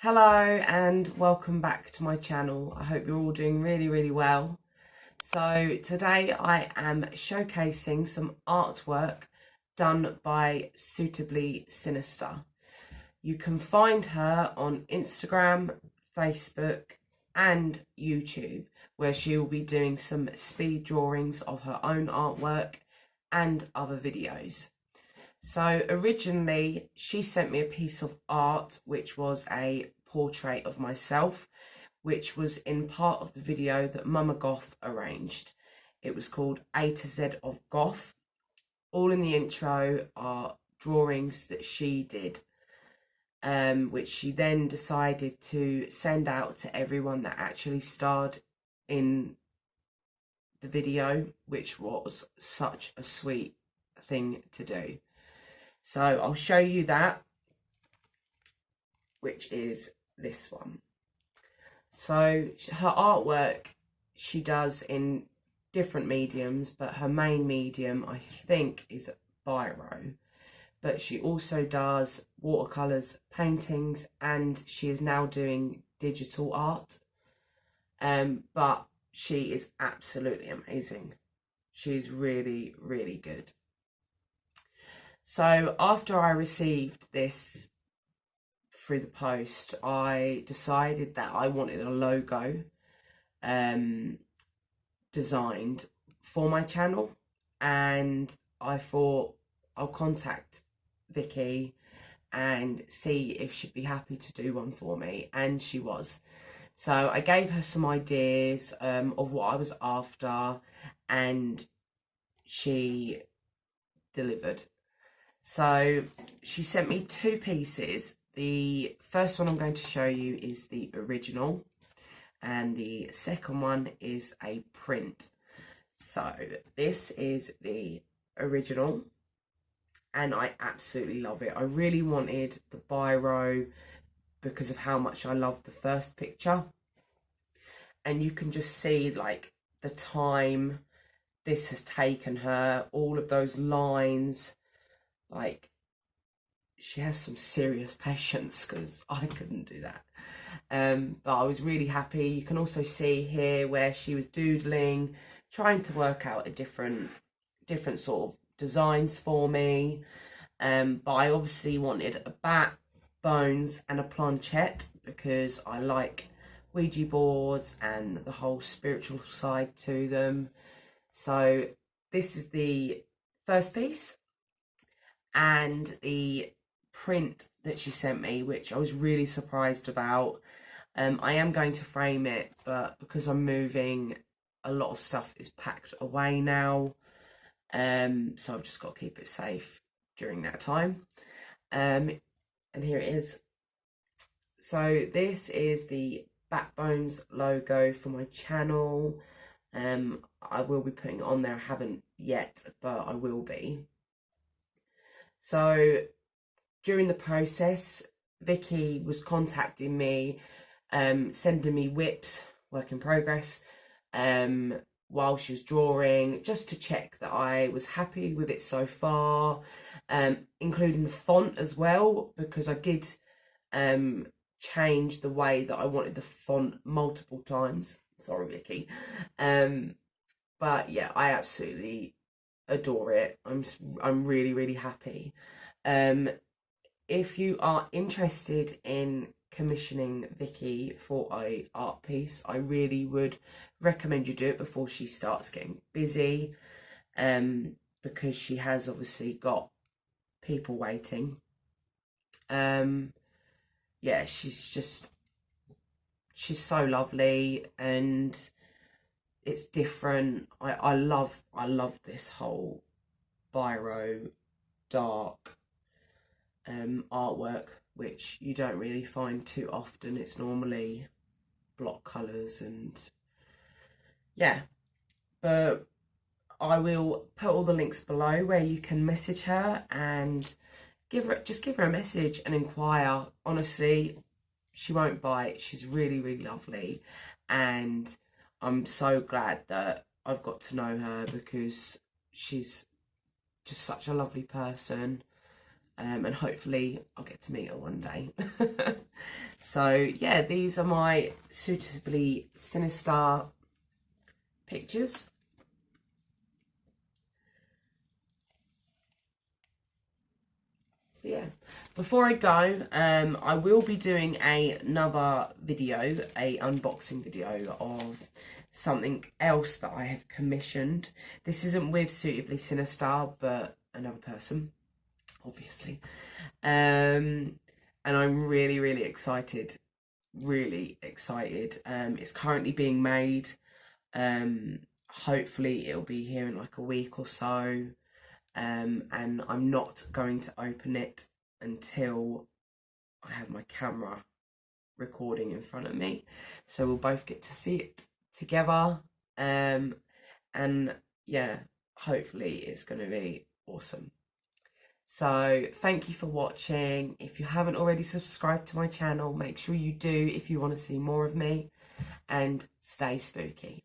Hello and welcome back to my channel. I hope you're all doing really well. So today I am showcasing some artwork done by Suitably Sinister. You can find her on Instagram, Facebook and YouTube, where she will be doing some speed drawings of her own artwork and other videos. So originally she sent me a piece of art which was a portrait of myself, which was in part of the video that Mama Goth arranged. It was called A to Z of Goth. All in the intro are drawings that she did, which she then decided to send out to everyone that actually starred in the video, which was such a sweet thing to do. So I'll show you that, which is this one. So her artwork she does in different mediums, but her main medium I think is biro. But she also does watercolours, paintings, and she is now doing digital art. But she is absolutely amazing. She's really good. So after I received this through the post, I decided that I wanted a logo designed for my channel, and I thought I'll contact Vicky and see if she'd be happy to do one for me, and she was. So I gave her some ideas of what I was after, and she delivered. So she sent me two pieces. The first one I'm going to show you is the original, and the second one is a print. So this is the original, and I absolutely love it. I really wanted the biro because of how much I love the first picture, and you can just see like the time this has taken her, all of those lines. Like, she has some serious patience, because I couldn't do that. But I was really happy. You can also see here where she was doodling, trying to work out a different sort of designs for me. But I obviously wanted a bat, bones and a planchette, because I like Ouija boards and the whole spiritual side to them. So this is the first piece, and the print that she sent me, which I was really surprised about. I am going to frame it, but because I'm moving, a lot of stuff is packed away now, so I've just got to keep it safe during that time. And here it is. So this is the Batbones logo for my channel. I will be putting it on there. I haven't yet, but I will be. So during the process, Vicky was contacting me, sending me whips, work in progress, while she was drawing, just to check that I was happy with it so far, including the font as well, because I did change the way that I wanted the font multiple times. Sorry, Vicky. But yeah, I absolutely adore it. I'm really happy. If you are interested in commissioning Vicky for a art piece, I really would recommend you do it before she starts getting busy, because she has obviously got people waiting. Yeah, she's so lovely, and it's different. I love this whole biro dark artwork, which you don't really find too often. It's normally block colours, and yeah, but I will put all the links below where you can message her and give her a message and inquire. Honestly, she won't bite. She's really lovely, and I'm so glad that I've got to know her, because she's just such a lovely person, and hopefully I'll get to meet her one day. So yeah, these are my Suitably Sinister pictures. So yeah, before I go, I will be doing another video, a unboxing video of something else that I have commissioned. This isn't with Suitably Sinister, but another person, obviously. And I'm really excited. Really excited. It's currently being made. Hopefully it'll be here in like a week or so. And I'm not going to open it until I have my camera recording in front of me, so we'll both get to see it together. And yeah, hopefully it's going to be awesome. So thank you for watching. If you haven't already subscribed to my channel, make sure you do if you want to see more of me, and stay spooky.